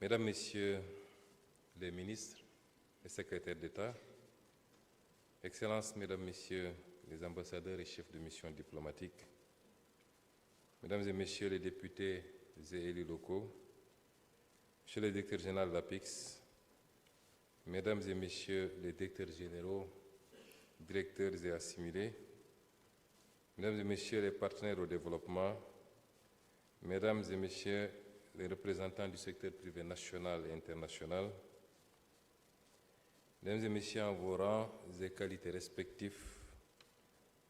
Mesdames, Messieurs les ministres et secrétaires d'État, Excellences, Mesdames, Messieurs les ambassadeurs et chefs de mission diplomatique, Mesdames et Messieurs les députés et élus locaux, Monsieur le directeur général de l'APIX, Mesdames et Messieurs les directeurs généraux, directeurs et assimilés, Mesdames et Messieurs les partenaires au développement, Mesdames et Messieurs les représentants du secteur privé national et international, Mesdames et Messieurs en vos rangs et qualités respectifs,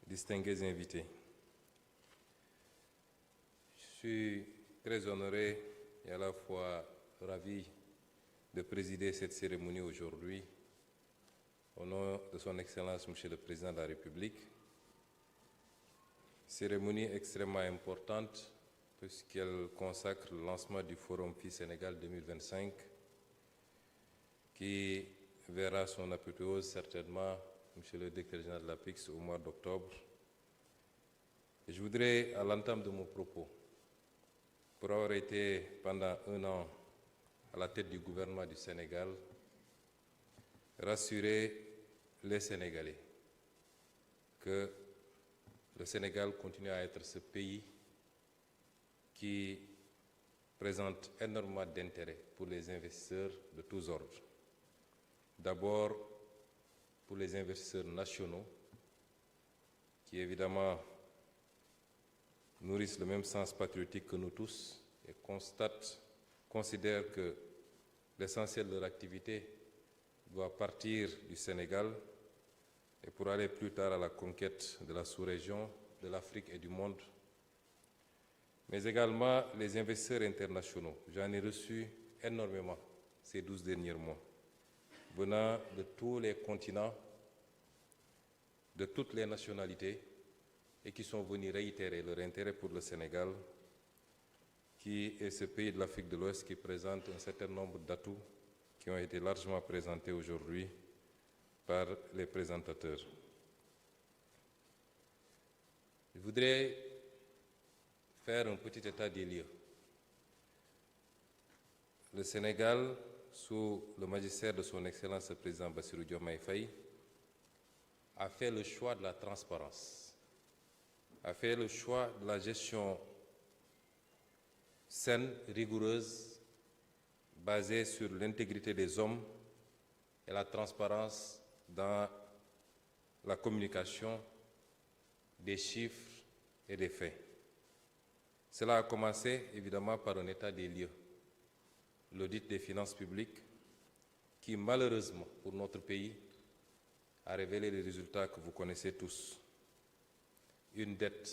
distingués invités. Je suis très honoré et à la fois ravi de présider cette cérémonie aujourd'hui au nom de Son Excellence, Monsieur le Président de la République. Cérémonie extrêmement importante puisqu'elle consacre le lancement du Forum FI Sénégal 2025 qui verra son apothéose certainement, Monsieur le directeur général de l'APIX, au mois d'octobre. Et je voudrais, à l'entame de mon propos, pour avoir été pendant un an à la tête du gouvernement du Sénégal, rassurer les Sénégalais que le Sénégal continue à être ce pays qui présente énormément d'intérêt pour les investisseurs de tous ordres. D'abord, pour les investisseurs nationaux, qui évidemment nourrissent le même sens patriotique que nous tous et considèrent que l'essentiel de leur activité doit partir du Sénégal et pour aller plus tard à la conquête de la sous-région, de l'Afrique et du monde, mais également les investisseurs internationaux. J'en ai reçu énormément ces 12 derniers mois, venant de tous les continents, de toutes les nationalités, et qui sont venus réitérer leur intérêt pour le Sénégal, qui est ce pays de l'Afrique de l'Ouest qui présente un certain nombre d'atouts qui ont été largement présentés aujourd'hui par les présentateurs. Je voudrais faire un petit état des lieux. Le Sénégal, sous le magistère de son Excellence le Président Bassirou Diomaye Faye, a fait le choix de la transparence, a fait le choix de la gestion saine, rigoureuse, basée sur l'intégrité des hommes et la transparence dans la communication des chiffres et des faits. Cela a commencé évidemment par un état des lieux, l'audit des finances publiques, qui malheureusement pour notre pays a révélé les résultats que vous connaissez tous. Une dette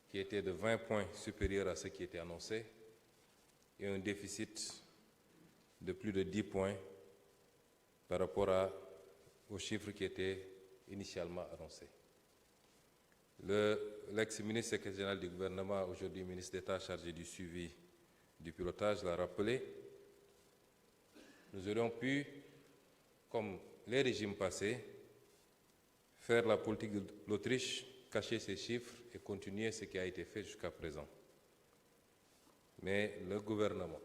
qui était de 20 points supérieure à ce qui était annoncé et un déficit de plus de 10 points par rapport aux chiffres qui étaient initialement annoncés. L'ex-ministre secrétaire général du gouvernement, aujourd'hui ministre d'État chargé du suivi du pilotage, l'a rappelé. Nous aurions pu, comme les régimes passés, faire la politique de l'Autriche, cacher ces chiffres et continuer ce qui a été fait jusqu'à présent. Mais le gouvernement,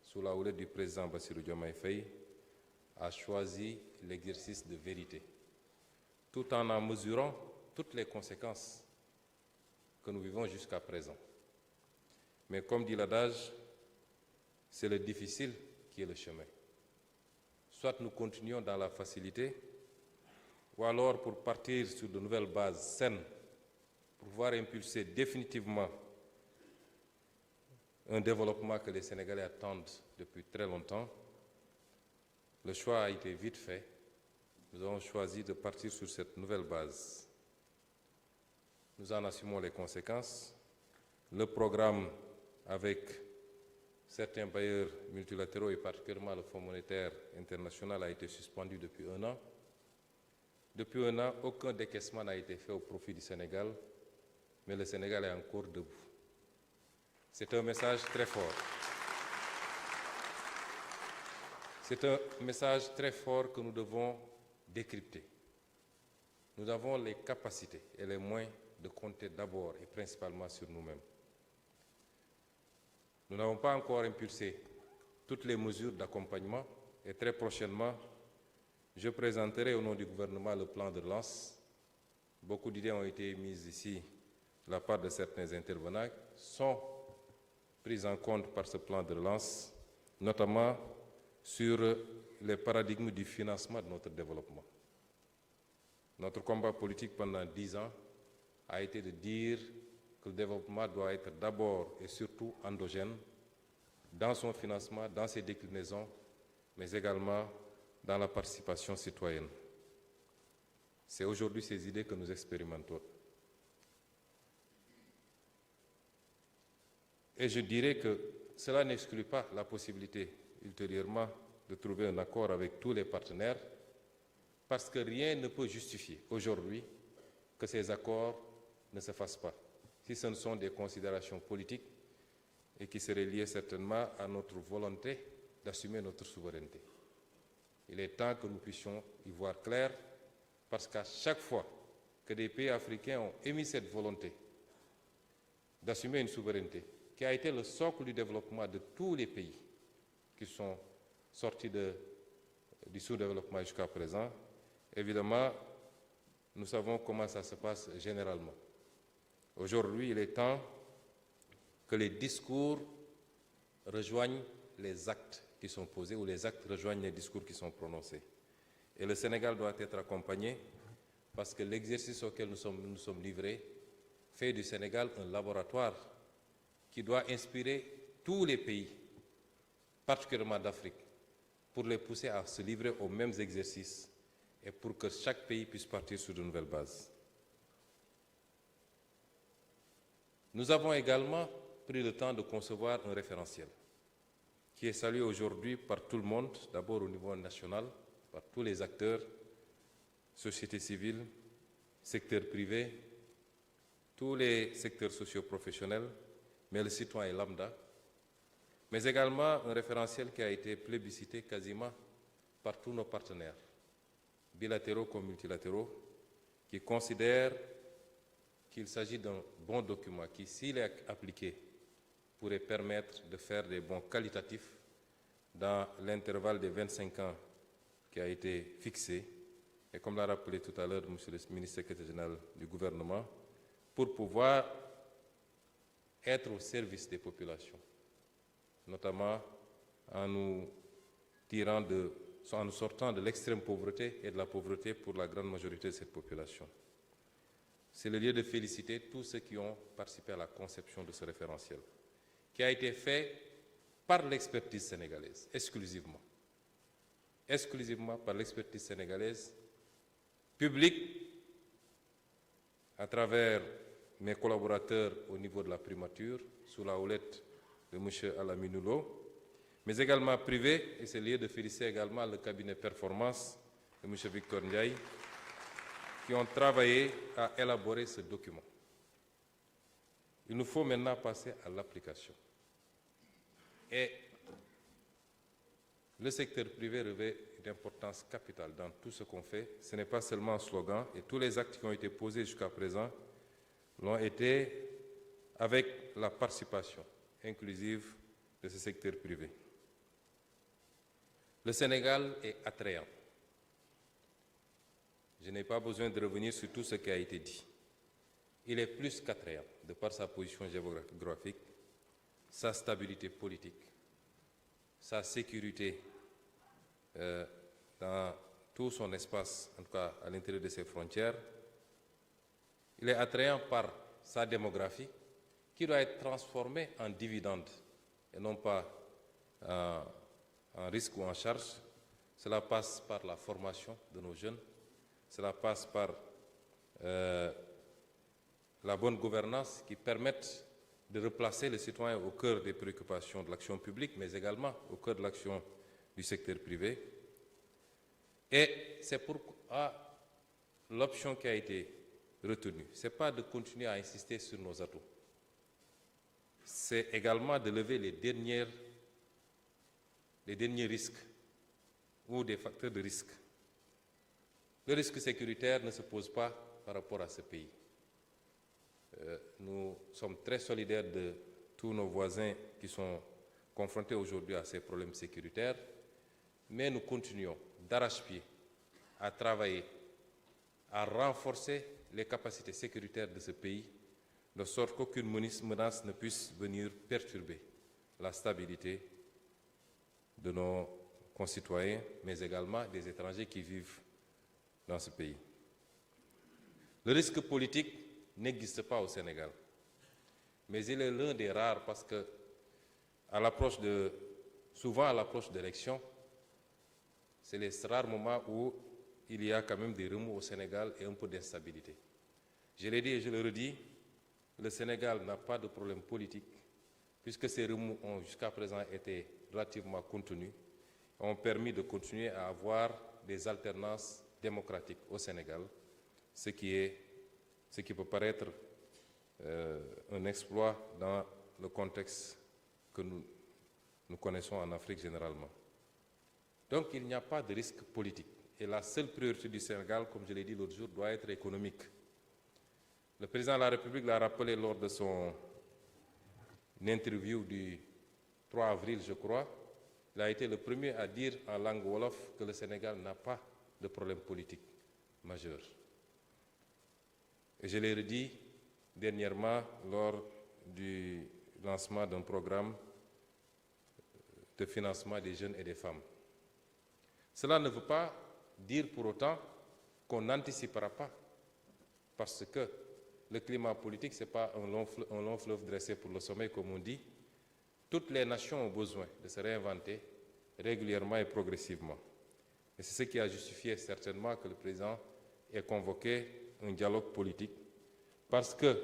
sous la houlette du président Bassirou Diomaye Faye, a choisi l'exercice de vérité, tout en mesurant toutes les conséquences que nous vivons jusqu'à présent. Mais comme dit l'adage, c'est le difficile qui est le chemin. Soit nous continuons dans la facilité, ou alors pour partir sur de nouvelles bases saines, pour pouvoir impulser définitivement un développement que les Sénégalais attendent depuis très longtemps. Le choix a été vite fait. Nous avons choisi de partir sur cette nouvelle base. Nous en assumons les conséquences. Le programme avec certains bailleurs multilatéraux et particulièrement le Fonds monétaire international a été suspendu depuis un an. Depuis un an, aucun décaissement n'a été fait au profit du Sénégal, mais le Sénégal est encore debout. C'est un message très fort. C'est un message très fort que nous devons décrypter. Nous avons les capacités et les moyens de compter d'abord et principalement sur nous-mêmes. Nous n'avons pas encore impulsé toutes les mesures d'accompagnement et très prochainement, je présenterai au nom du gouvernement le plan de relance. Beaucoup d'idées ont été émises ici de la part de certains intervenants, sont prises en compte par ce plan de relance, notamment sur les paradigmes du financement de notre développement. Notre combat politique pendant 10 ans a été de dire que le développement doit être d'abord et surtout endogène dans son financement, dans ses déclinaisons, mais également dans la participation citoyenne. C'est aujourd'hui ces idées que nous expérimentons. Et je dirais que cela n'exclut pas la possibilité ultérieurement de trouver un accord avec tous les partenaires, parce que rien ne peut justifier aujourd'hui que ces accords ne se fassent pas, si ce ne sont des considérations politiques et qui seraient liées certainement à notre volonté d'assumer notre souveraineté. Il est temps que nous puissions y voir clair, parce qu'à chaque fois que des pays africains ont émis cette volonté d'assumer une souveraineté, qui a été le socle du développement de tous les pays qui sont sortis du sous-développement jusqu'à présent, évidemment, nous savons comment ça se passe généralement. Aujourd'hui, il est temps que les discours rejoignent les actes qui sont posés ou les actes rejoignent les discours qui sont prononcés. Et le Sénégal doit être accompagné parce que l'exercice auquel nous sommes livrés fait du Sénégal un laboratoire qui doit inspirer tous les pays, particulièrement d'Afrique, pour les pousser à se livrer aux mêmes exercices et pour que chaque pays puisse partir sur de nouvelles bases. Nous avons également pris le temps de concevoir un référentiel qui est salué aujourd'hui par tout le monde, d'abord au niveau national, par tous les acteurs, société civile, secteur privé, tous les secteurs socio-professionnels, mais le citoyen lambda, mais également un référentiel qui a été plébiscité quasiment par tous nos partenaires, bilatéraux comme multilatéraux, qui considèrent qu'il s'agit d'un bon document qui, s'il est appliqué, pourrait permettre de faire des bons qualitatifs dans l'intervalle des 25 ans qui a été fixé, et comme l'a rappelé tout à l'heure M. le ministre secrétaire général du gouvernement, pour pouvoir être au service des populations, notamment en nous sortant de l'extrême pauvreté et de la pauvreté pour la grande majorité de cette population. C'est le lieu de féliciter tous ceux qui ont participé à la conception de ce référentiel, qui a été fait par l'expertise sénégalaise, exclusivement par l'expertise sénégalaise, publique, à travers mes collaborateurs au niveau de la primature, sous la houlette de M. Alaminoulo, mais également privé, et c'est lieu de féliciter également le cabinet performance de M. Victor Ndiaye, qui ont travaillé à élaborer ce document. Il nous faut maintenant passer à l'application. Et le secteur privé revêt une importance capitale dans tout ce qu'on fait. Ce n'est pas seulement un slogan, et tous les actes qui ont été posés jusqu'à présent l'ont été avec la participation inclusive de ce secteur privé. Le Sénégal est attrayant. Je n'ai pas besoin de revenir sur tout ce qui a été dit. Il est plus qu'attrayant de par sa position géographique, sa stabilité politique, sa sécurité dans tout son espace, en tout cas à l'intérieur de ses frontières. Il est attrayant par sa démographie qui doit être transformée en dividende et non pas en risque ou en charge. Cela passe par la formation de nos jeunes, cela passe par la bonne gouvernance qui permette de replacer les citoyens au cœur des préoccupations de l'action publique, mais également au cœur de l'action du secteur privé. Et c'est pourquoi l'option qui a été retenue, ce n'est pas de continuer à insister sur nos atouts, c'est également de lever les derniers risques ou des facteurs de risque. Le risque sécuritaire ne se pose pas par rapport à ce pays. Nous sommes très solidaires de tous nos voisins qui sont confrontés aujourd'hui à ces problèmes sécuritaires, mais nous continuons d'arrache-pied à travailler, à renforcer les capacités sécuritaires de ce pays, de sorte qu'aucune menace ne puisse venir perturber la stabilité de nos concitoyens, mais également des étrangers qui vivent dans ce pays. Le risque politique n'existe pas au Sénégal, mais il est l'un des rares parce que souvent à l'approche d'élections, c'est les rares moments où il y a quand même des remous au Sénégal et un peu d'instabilité. Je l'ai dit et je le redis, le Sénégal n'a pas de problème politique, puisque ces remous ont jusqu'à présent été relativement contenus, ont permis de continuer à avoir des alternances démocratiques au Sénégal, ce qui peut paraître un exploit dans le contexte que nous connaissons en Afrique généralement. Donc il n'y a pas de risque politique. Et la seule priorité du Sénégal, comme je l'ai dit l'autre jour, doit être économique. Le président de la République l'a rappelé lors de son interview du 3 avril, je crois. Il a été le premier à dire en langue wolof que le Sénégal n'a pas de problème politique majeur. Et je l'ai redit dernièrement lors du lancement d'un programme de financement des jeunes et des femmes. Cela ne veut pas dire pour autant qu'on n'anticipera pas, parce que le climat politique, ce n'est pas un long fleuve dressé pour le sommeil, comme on dit. Toutes les nations ont besoin de se réinventer régulièrement et progressivement. Et c'est ce qui a justifié certainement que le président ait convoqué un dialogue politique, parce que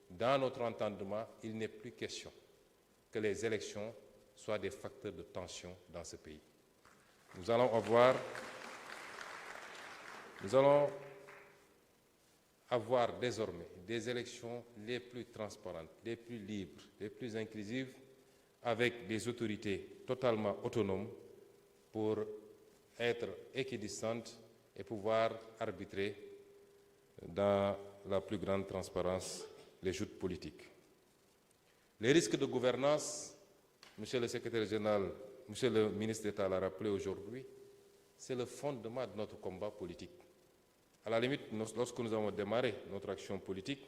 dans notre entendement, il n'est plus question que les élections soient des facteurs de tension dans ce pays. Nous allons avoir désormais des élections les plus transparentes, les plus libres, les plus inclusives, avec des autorités totalement autonomes pour être équidistantes et pouvoir arbitrer dans la plus grande transparence les joutes politiques. Les risques de gouvernance, Monsieur le secrétaire général, Monsieur le ministre d'État l'a rappelé aujourd'hui, c'est le fondement de notre combat politique. À la limite, lorsque nous avons démarré notre action politique,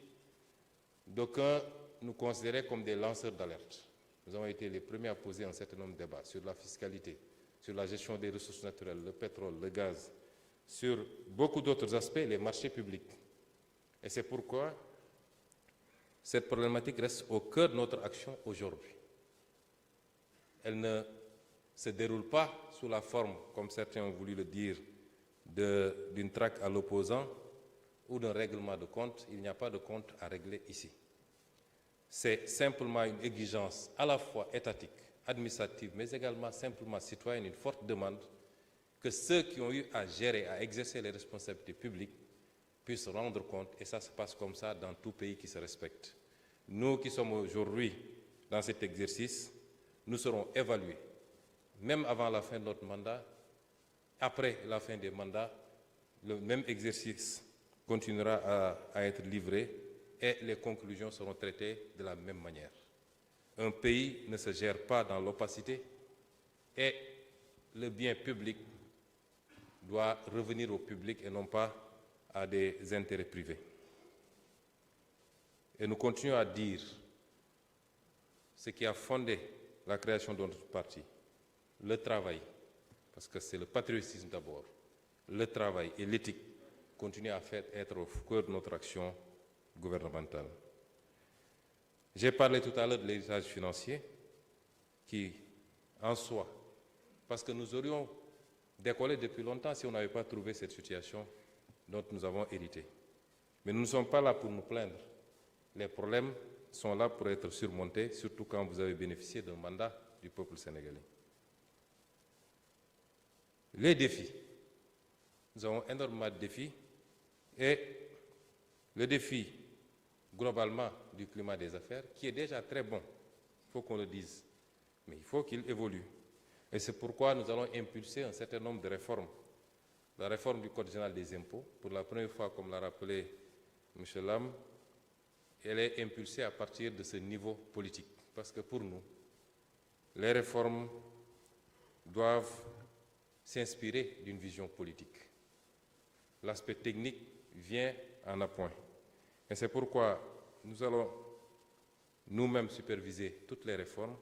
d'aucuns nous considéraient comme des lanceurs d'alerte. Nous avons été les premiers à poser un certain nombre de débats sur la fiscalité, sur la gestion des ressources naturelles, le pétrole, le gaz, sur beaucoup d'autres aspects, les marchés publics. Et c'est pourquoi cette problématique reste au cœur de notre action aujourd'hui. Elle ne se déroule pas sous la forme, comme certains ont voulu le dire, d'une traque à l'opposant ou d'un règlement de compte. Il n'y a pas de compte à régler ici. C'est simplement une exigence à la fois étatique, administrative, mais également simplement citoyenne, une forte demande que ceux qui ont eu à gérer, à exercer les responsabilités publiques puissent rendre compte, et ça se passe comme ça dans tout pays qui se respecte. Nous qui sommes aujourd'hui dans cet exercice, nous serons évalués, même avant la fin de notre mandat. Après la fin des mandats, le même exercice continuera à être livré et les conclusions seront traitées de la même manière. Un pays ne se gère pas dans l'opacité et le bien public doit revenir au public et non pas à des intérêts privés. Et nous continuons à dire ce qui a fondé la création de notre parti, le travail, parce que c'est le patriotisme d'abord, le travail et l'éthique continuent à être au cœur de notre action gouvernementale. J'ai parlé tout à l'heure de l'héritage financier qui, en soi, parce que nous aurions décollé depuis longtemps si on n'avait pas trouvé cette situation dont nous avons hérité. Mais nous ne sommes pas là pour nous plaindre. Les problèmes sont là pour être surmontés, surtout quand vous avez bénéficié d'un mandat du peuple sénégalais. Les défis. Nous avons énormément de défis et le défi globalement du climat des affaires, qui est déjà très bon, il faut qu'on le dise, mais il faut qu'il évolue. Et c'est pourquoi nous allons impulser un certain nombre de réformes. La réforme du Code général des impôts, pour la première fois, comme l'a rappelé M. Lam, elle est impulsée à partir de ce niveau politique. Parce que pour nous, les réformes doivent s'inspirer d'une vision politique. L'aspect technique vient en appoint. Et c'est pourquoi nous allons nous-mêmes superviser toutes les réformes.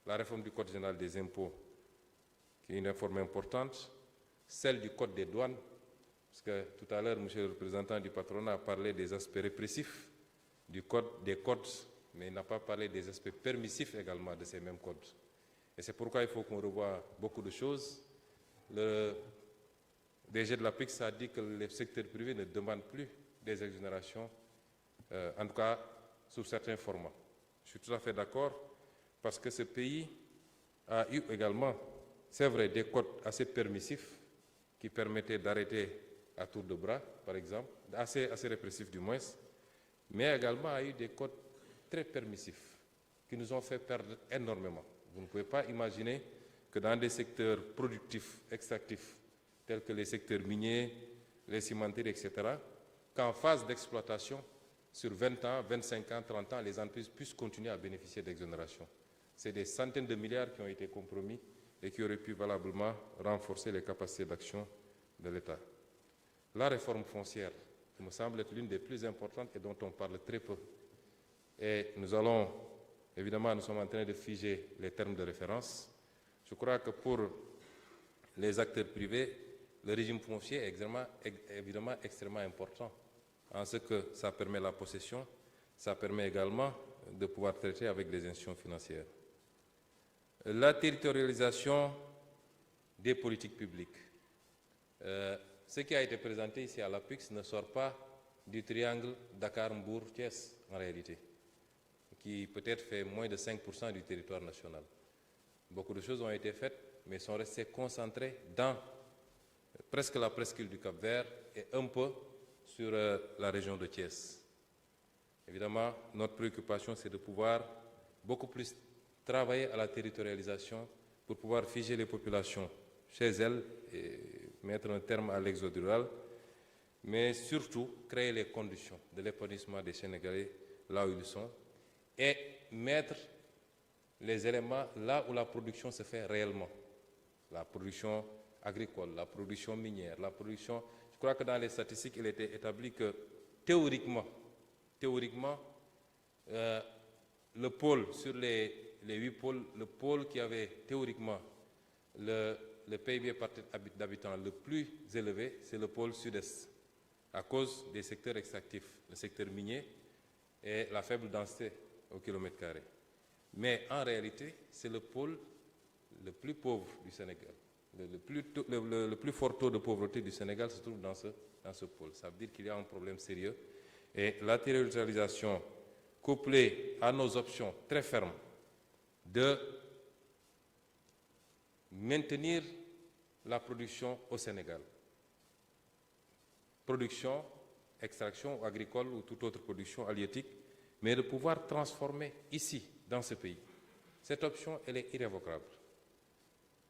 La réforme du Code général des impôts, qui est une réforme importante, celle du Code des douanes, parce que tout à l'heure, M. le représentant du patronat a parlé des aspects répressifs des codes, mais il n'a pas parlé des aspects permissifs également de ces mêmes codes. Et c'est pourquoi il faut qu'on revoie beaucoup de choses. Le DG de la PIX a dit que le secteur privé ne demande plus des exonérations, en tout cas sous certains formats. Je suis tout à fait d'accord, parce que ce pays a eu également, c'est vrai, des codes assez permissifs qui permettaient d'arrêter à tour de bras, par exemple, assez répressifs du moins, mais également a eu des codes très permissifs qui nous ont fait perdre énormément. Vous ne pouvez pas imaginer que dans des secteurs productifs, extractifs, tels que les secteurs miniers, les cimenteries, etc., qu'en phase d'exploitation, sur 20 ans, 25 ans, 30 ans, les entreprises puissent continuer à bénéficier d'exonérations. C'est des centaines de milliards qui ont été compromis et qui auraient pu valablement renforcer les capacités d'action de l'État. La réforme foncière, qui me semble être l'une des plus importantes et dont on parle très peu. Et nous sommes en train de figer les termes de référence. Je crois que pour les acteurs privés, le régime foncier est évidemment extrêmement important, en ce que ça permet la possession, ça permet également de pouvoir traiter avec des institutions financières. La territorialisation des politiques publiques. Ce qui a été présenté ici à l'APIX ne sort pas du triangle Dakar-Mbour-Thiès en réalité, qui peut-être fait moins de 5% du territoire national. Beaucoup de choses ont été faites, mais sont restées concentrées dans presque la presqu'île du Cap-Vert et un peu sur la région de Thiès. Évidemment, notre préoccupation, c'est de pouvoir beaucoup plus travailler à la territorialisation pour pouvoir figer les populations chez elles et mettre un terme à l'exode rural, mais surtout créer les conditions de l'épanouissement des Sénégalais là où ils sont et mettre les éléments là où la production se fait réellement. La production agricole, la production minière, la production... Je crois que dans les statistiques, il était établi que théoriquement, le pôle, sur les 8 pôles, le pôle qui avait théoriquement le PIB par tête d'habitants le plus élevé, c'est le pôle sud-est, à cause des secteurs extractifs, le secteur minier et la faible densité au kilomètre carré. Mais en réalité, c'est le pôle le plus pauvre du Sénégal. Le plus fort taux de pauvreté du Sénégal se trouve dans ce pôle. Ça veut dire qu'il y a un problème sérieux. Et la territorialisation, couplée à nos options très fermes de maintenir la production au Sénégal. Production, extraction agricole ou toute autre production halieutique, mais de pouvoir transformer ici, dans ce pays. Cette option, elle est irrévocable.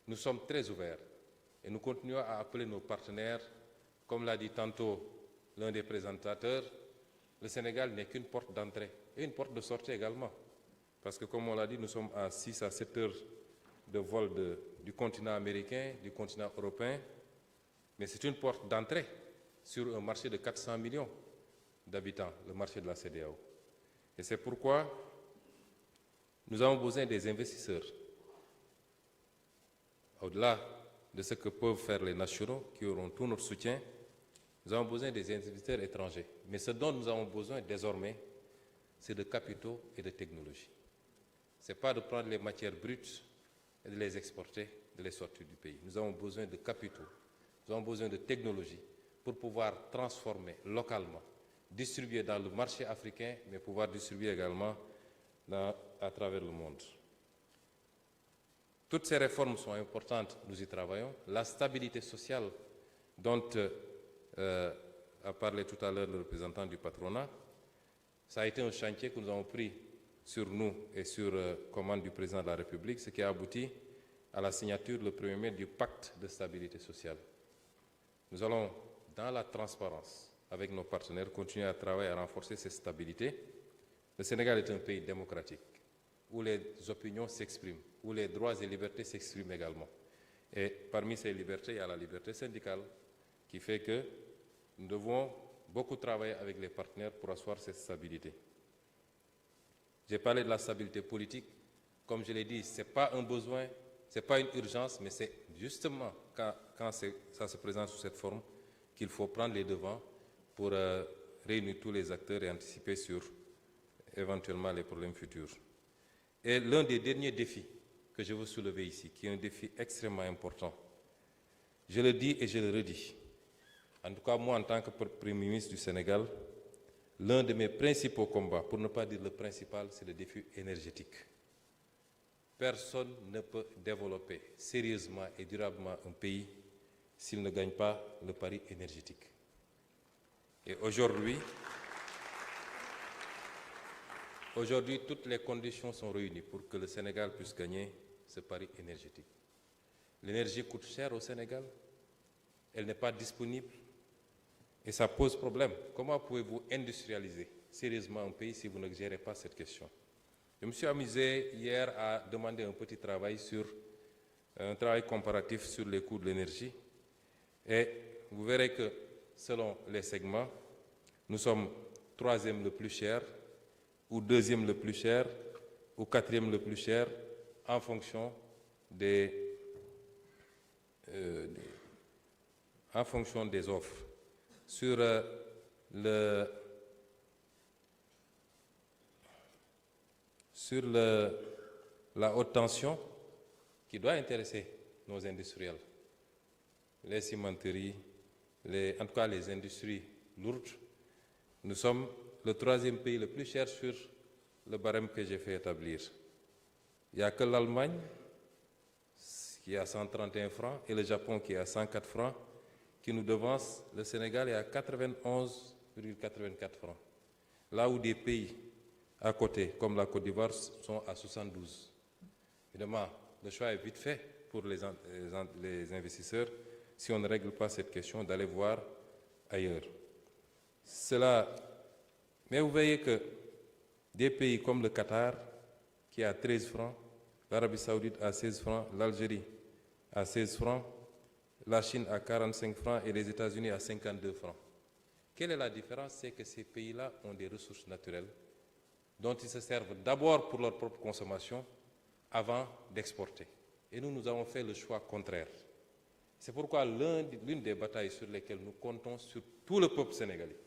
Nous sommes très ouverts et nous continuons à appeler nos partenaires, comme l'a dit tantôt l'un des présentateurs, le Sénégal n'est qu'une porte d'entrée et une porte de sortie également. Parce que comme on l'a dit, nous sommes à 6 à 7 heures de vol du continent américain, du continent européen, mais c'est une porte d'entrée sur un marché de 400 millions d'habitants, le marché de la CEDEAO. Et c'est pourquoi nous avons besoin des investisseurs. Au-delà de ce que peuvent faire les nationaux, qui auront tout notre soutien, nous avons besoin des investisseurs étrangers. Mais ce dont nous avons besoin désormais, c'est de capitaux et de technologies. Ce n'est pas de prendre les matières brutes et de les exporter, de les sortir du pays. Nous avons besoin de capitaux, nous avons besoin de technologies pour pouvoir transformer localement, distribuer dans le marché africain, mais pouvoir distribuer également à travers le monde. Toutes ces réformes sont importantes, nous y travaillons. La stabilité sociale dont a parlé tout à l'heure le représentant du patronat, ça a été un chantier que nous avons pris sur nous et sur commande du président de la République, ce qui a abouti à la signature le 1er mai du pacte de stabilité sociale. Nous allons, dans la transparence, avec nos partenaires, continuer à travailler à renforcer cette stabilité. Le Sénégal est un pays démocratique. où les opinions s'expriment, où les droits et libertés s'expriment également. Et parmi ces libertés, il y a la liberté syndicale, qui fait que nous devons beaucoup travailler avec les partenaires pour asseoir cette stabilité. J'ai parlé de la stabilité politique. Comme je l'ai dit, ce n'est pas un besoin, ce n'est pas une urgence, mais c'est justement quand ça se présente sous cette forme qu'il faut prendre les devants pour réunir tous les acteurs et anticiper sur éventuellement les problèmes futurs. Et l'un des derniers défis que je veux soulever ici, qui est un défi extrêmement important, je le dis et je le redis. En tout cas, moi, en tant que Premier ministre du Sénégal, l'un de mes principaux combats, pour ne pas dire le principal, c'est le défi énergétique. Personne ne peut développer sérieusement et durablement un pays s'il ne gagne pas le pari énergétique. Et aujourd'hui, toutes les conditions sont réunies pour que le Sénégal puisse gagner ce pari énergétique. L'énergie coûte cher au Sénégal, elle n'est pas disponible et ça pose problème. Comment pouvez-vous industrialiser sérieusement un pays si vous ne gérez pas cette question? Je me suis amusé hier à demander un petit travail un travail comparatif sur les coûts de l'énergie et vous verrez que selon les segments, nous sommes troisième le plus cher, ou deuxième le plus cher, ou quatrième le plus cher, en fonction des offres. Sur la haute tension, qui doit intéresser nos industriels, les cimenteries, en tout cas les industries lourdes, nous sommes le troisième pays le plus cher sur le barème que j'ai fait établir. Il n'y a que l'Allemagne qui est à 131 francs et le Japon qui est à 104 francs qui nous devance. Le Sénégal est à 91,84 francs. Là où des pays à côté, comme la Côte d'Ivoire, sont à 72. Évidemment, le choix est vite fait pour les investisseurs si on ne règle pas cette question d'aller voir ailleurs. Mais vous voyez que des pays comme le Qatar, qui est à 13 francs, l'Arabie Saoudite à 16 francs, l'Algérie à 16 francs, la Chine à 45 francs et les États-Unis à 52 francs. Quelle est la différence? C'est que ces pays-là ont des ressources naturelles dont ils se servent d'abord pour leur propre consommation avant d'exporter. Et nous avons fait le choix contraire. C'est pourquoi l'une des batailles sur lesquelles nous comptons sur tout le peuple sénégalais,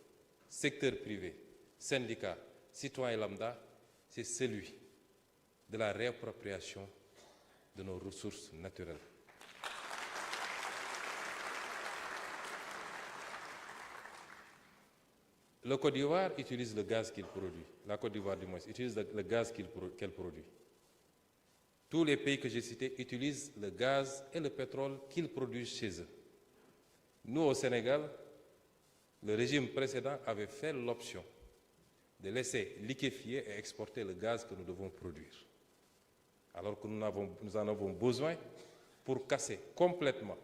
secteur privé, syndicats, citoyens lambda, c'est celui de la réappropriation de nos ressources naturelles. Le Côte d'Ivoire utilise le gaz qu'il produit. La Côte d'Ivoire, du moins, utilise le gaz qu'elle produit. Tous les pays que j'ai cités utilisent le gaz et le pétrole qu'ils produisent chez eux. Nous, au Sénégal, le régime précédent avait fait l'option de laisser liquéfier et exporter le gaz que nous devons produire. Alors que nous en avons besoin pour casser complètement,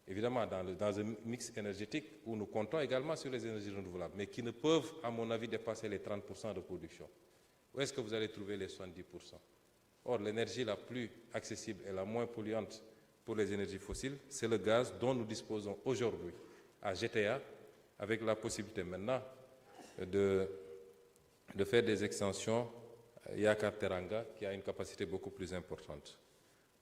évidemment dans un mix énergétique où nous comptons également sur les énergies renouvelables, mais qui ne peuvent, à mon avis, dépasser les 30% de production. Où est-ce que vous allez trouver les 70%? Or, l'énergie la plus accessible et la moins polluante pour les énergies fossiles, c'est le gaz dont nous disposons aujourd'hui à GTA, avec la possibilité maintenant de faire des extensions Yakar Teranga, qui a une capacité beaucoup plus importante.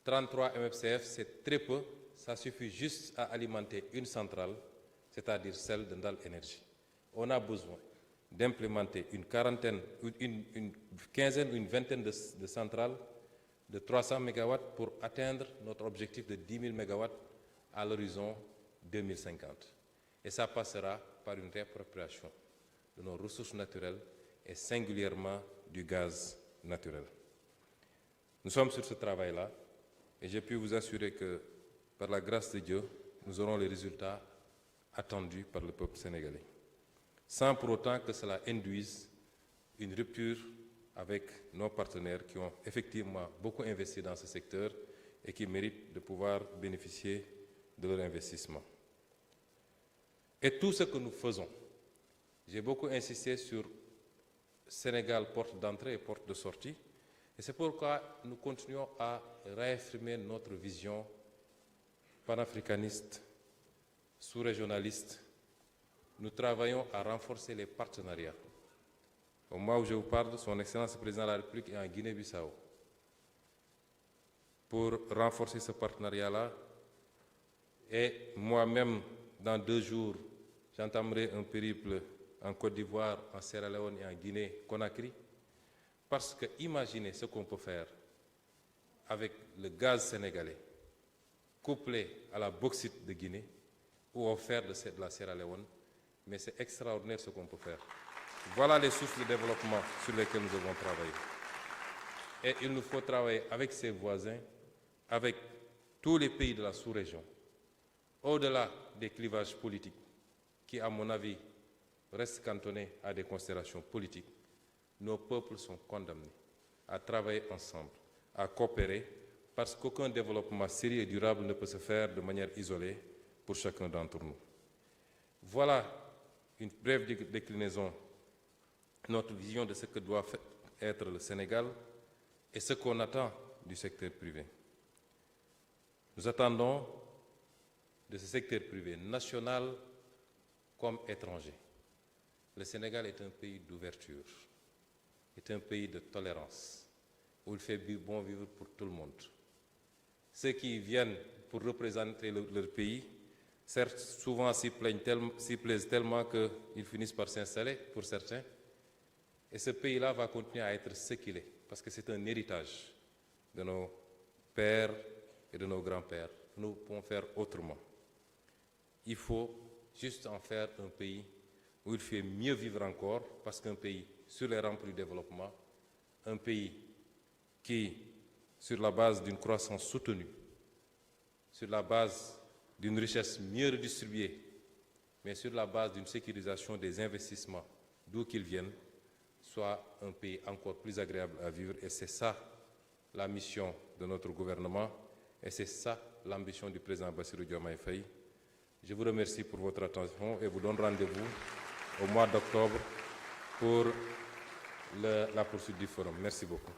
33 MFCF, c'est très peu, ça suffit juste à alimenter une centrale, c'est-à-dire celle de Ndal Énergie. On a besoin d'implémenter une quinzaine ou une vingtaine de centrales de 300 MW pour atteindre notre objectif de 10 000 MW à l'horizon 2050. Et ça passera par une réappropriation de nos ressources naturelles et singulièrement du gaz naturel. Nous sommes sur ce travail-là et je puis vous assurer que par la grâce de Dieu, nous aurons les résultats attendus par le peuple sénégalais, sans pour autant que cela induise une rupture avec nos partenaires qui ont effectivement beaucoup investi dans ce secteur et qui méritent de pouvoir bénéficier de leur investissement. Et tout ce que nous faisons, j'ai beaucoup insisté sur Sénégal porte d'entrée et porte de sortie, Et c'est pourquoi nous continuons à réaffirmer notre vision panafricaniste, sous-régionaliste. Nous travaillons à renforcer les partenariats. Au moment où je vous parle, son Excellence le Président de la République est en Guinée-Bissau. Pour renforcer ce partenariat-là, et moi-même, dans 2 jours, j'entamerai un périple en Côte d'Ivoire, en Sierra Leone et en Guinée-Conakry, parce que imaginez ce qu'on peut faire avec le gaz sénégalais, couplé à la bauxite de Guinée, ou offert de la Sierra Leone, mais c'est extraordinaire ce qu'on peut faire. Voilà les sources de développement sur lesquelles nous devons travailler. Et il nous faut travailler avec ses voisins, avec tous les pays de la sous-région, au-delà des clivages politiques, qui, à mon avis, restent cantonnés à des considérations politiques. Nos peuples sont condamnés à travailler ensemble, à coopérer, parce qu'aucun développement sérieux et durable ne peut se faire de manière isolée pour chacun d'entre nous. Voilà une brève déclinaison, notre vision de ce que doit être le Sénégal et ce qu'on attend du secteur privé. Nous attendons de ce secteur privé, national comme étranger. Le Sénégal est un pays d'ouverture, est un pays de tolérance, où il fait bon vivre pour tout le monde. Ceux qui viennent pour représenter leur pays, certes, souvent s'y plaisent tellement qu'ils finissent par s'installer, pour certains, et ce pays-là va continuer à être ce qu'il est, parce que c'est un héritage de nos pères et de nos grands-pères. Nous pouvons faire autrement. Il faut juste en faire un pays où il fait mieux vivre encore, parce qu'un pays sur les rampes du développement, un pays qui, sur la base d'une croissance soutenue, sur la base d'une richesse mieux redistribuée, mais sur la base d'une sécurisation des investissements, d'où qu'ils viennent, soit un pays encore plus agréable à vivre. Et c'est ça la mission de notre gouvernement, et c'est ça l'ambition du président Bassirou Diomaye Faye. Je vous remercie pour votre attention et vous donne rendez-vous au mois d'octobre pour la poursuite du forum. Merci beaucoup.